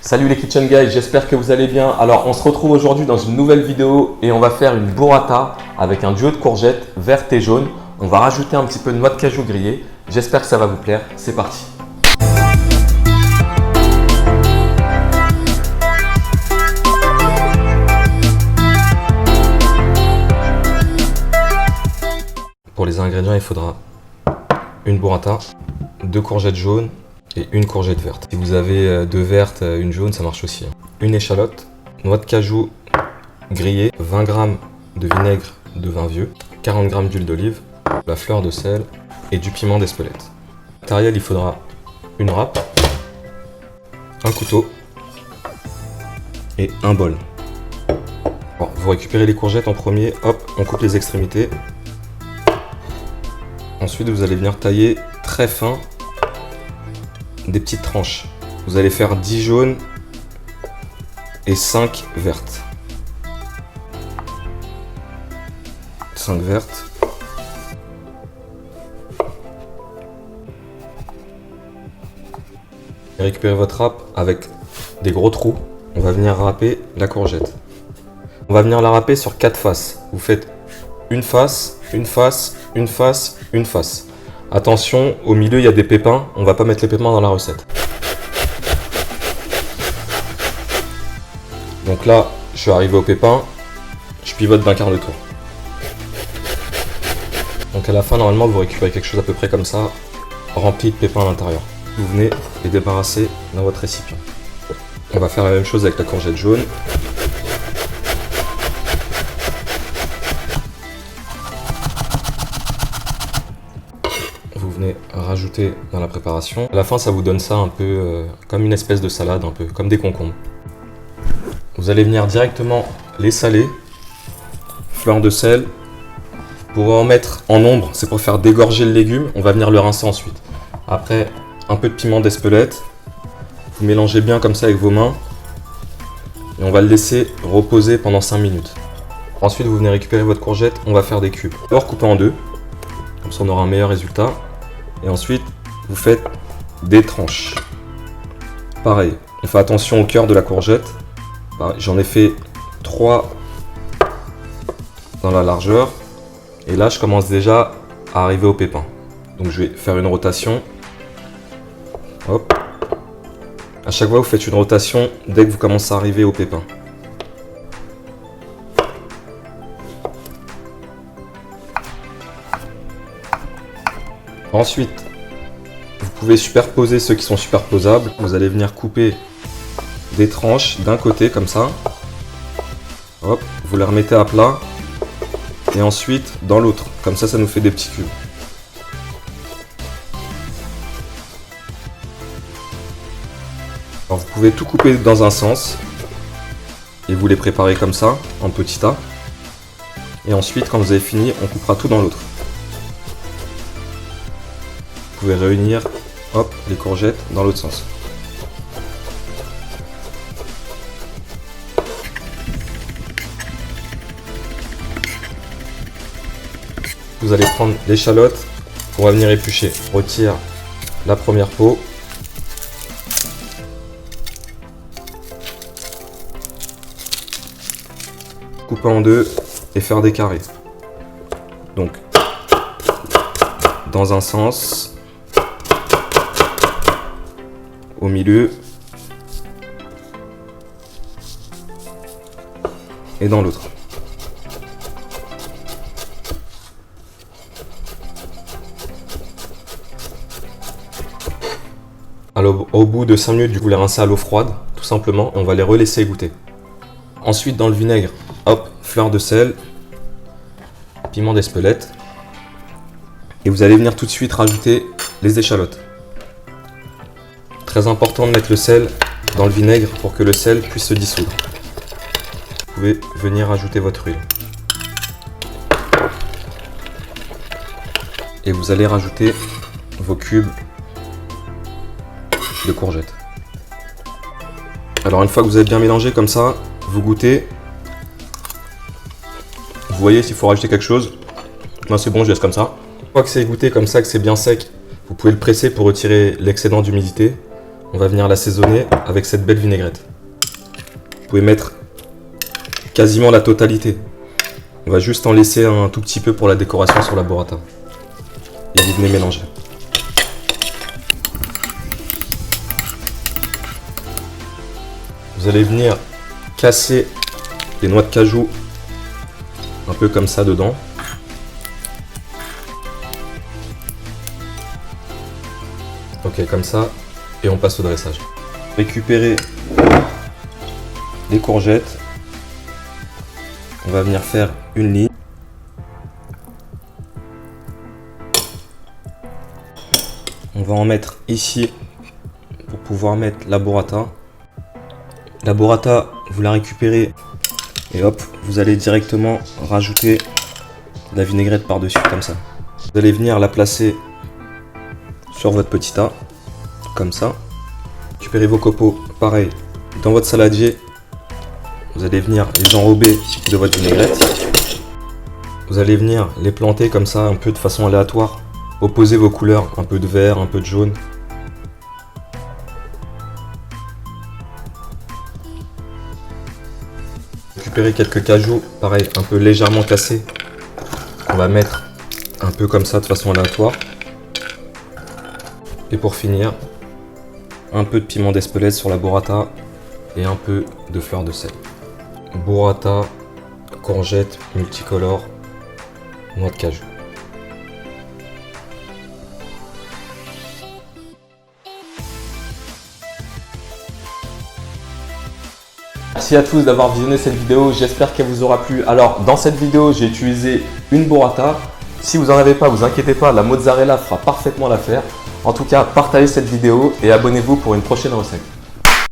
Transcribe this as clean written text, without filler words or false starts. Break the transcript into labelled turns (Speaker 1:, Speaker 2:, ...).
Speaker 1: Salut les Kitchen Guys, j'espère que vous allez bien. Alors on se retrouve aujourd'hui dans une nouvelle vidéo et on va faire une burrata avec un duo de courgettes vertes et jaunes. On va rajouter un petit peu de noix de cajou grillée. J'espère que ça va vous plaire. C'est parti. Pour les ingrédients, il faudra une burrata, 2 courgettes jaunes et une courgette verte. Si vous avez 2 vertes, une jaune, ça marche aussi. Une échalote, noix de cajou grillée, 20 g de vinaigre de vin vieux, 40 g d'huile d'olive, la fleur de sel et du piment d'Espelette. Matériel, il faudra une râpe, un couteau et un bol. Bon, vous récupérez les courgettes en premier, hop, on coupe les extrémités. Ensuite, vous allez venir tailler très fin des petites tranches. Vous allez faire 10 jaunes et 5 vertes. 5 vertes. Récupérez votre râpe avec des gros trous. On va venir râper la courgette. On va venir la râper sur 4 faces. Vous faites une face, une face, une face, une face. Attention, au milieu il y a des pépins, on va pas mettre les pépins dans la recette. Donc là, je suis arrivé au pépin, je pivote d'un quart de tour. Donc à la fin, normalement, vous récupérez quelque chose à peu près comme ça, rempli de pépins à l'intérieur. Vous venez les débarrasser dans votre récipient. On va faire la même chose avec la courgette jaune. Vous venez rajouter dans la préparation. À la fin, ça vous donne ça un peu comme une espèce de salade, un peu comme des concombres. Vous allez venir directement les saler, fleur de sel. Pour en mettre en ombre, c'est pour faire dégorger le légume. On va venir le rincer ensuite. Après, un peu de piment d'Espelette. Vous mélangez bien comme ça avec vos mains. Et on va le laisser reposer pendant 5 minutes. Ensuite, vous venez récupérer votre courgette. On va faire des cubes. D'abord, couper en deux. Comme ça, on aura un meilleur résultat. Et ensuite, vous faites des tranches. Pareil, on fait attention au cœur de la courgette. J'en ai fait 3 dans la largeur. Et là, je commence déjà à arriver au pépin. Donc, je vais faire une rotation. Hop. À chaque fois, vous faites une rotation dès que vous commencez à arriver au pépin. Ensuite, vous pouvez superposer ceux qui sont superposables. Vous allez venir couper des tranches d'un côté comme ça. Hop, vous les remettez à plat. Et ensuite dans l'autre. Comme ça, ça nous fait des petits cubes. Alors, vous pouvez tout couper dans un sens. Et vous les préparez comme ça, en petits tas. Et ensuite, quand vous avez fini, on coupera tout dans l'autre. Vous pouvez réunir, hop, les courgettes dans l'autre sens. Vous allez prendre l'échalote qu'on va venir éplucher. On retire la première peau. Couper en deux et faire des carrés. Donc, dans un sens, au milieu et dans l'autre. Alors, au bout de 5 minutes, vous les rincez à l'eau froide, tout simplement, et on va les relaisser égoutter. Ensuite, dans le vinaigre, hop, fleur de sel, piment d'Espelette. Et vous allez venir tout de suite rajouter les échalotes. Très important de mettre le sel dans le vinaigre pour que le sel puisse se dissoudre. Vous pouvez venir ajouter votre huile. Et vous allez rajouter vos cubes de courgettes. Alors une fois que vous avez bien mélangé comme ça, vous goûtez. Vous voyez s'il faut rajouter quelque chose. Moi c'est bon, je laisse comme ça. Une fois que c'est goûté comme ça, que c'est bien sec, vous pouvez le presser pour retirer l'excédent d'humidité. on va venir l'assaisonner avec cette belle vinaigrette. Vous pouvez mettre quasiment la totalité. On va juste en laisser un tout petit peu pour la décoration sur la burrata. Et vous venez mélanger. Vous allez venir casser les noix de cajou un peu comme ça dedans. Ok, comme ça. Et on passe au dressage. Récupérer les courgettes. On va venir faire une ligne. On va en mettre ici pour pouvoir mettre la burrata. La burrata, vous la récupérez et hop, vous allez directement rajouter de la vinaigrette par-dessus comme ça. Vous allez venir la placer sur votre petit tas, comme ça. Récupérez vos copeaux, pareil, dans votre saladier. Vous allez venir les enrober de votre vinaigrette. Vous allez venir les planter comme ça, un peu de façon aléatoire. Opposez vos couleurs, un peu de vert, un peu de jaune. Récupérer quelques cajous, pareil, un peu légèrement cassés. On va mettre un peu comme ça de façon aléatoire. Et pour finir, un peu de piment d'Espelette sur la burrata et un peu de fleur de sel. Burrata, courgette, multicolore, noix de cajou. Merci à tous d'avoir visionné cette vidéo, j'espère qu'elle vous aura plu. Alors dans cette vidéo j'ai utilisé une burrata. Si vous n'en avez pas, vous inquiétez pas, la mozzarella fera parfaitement l'affaire. En tout cas, partagez cette vidéo et abonnez-vous pour une prochaine recette.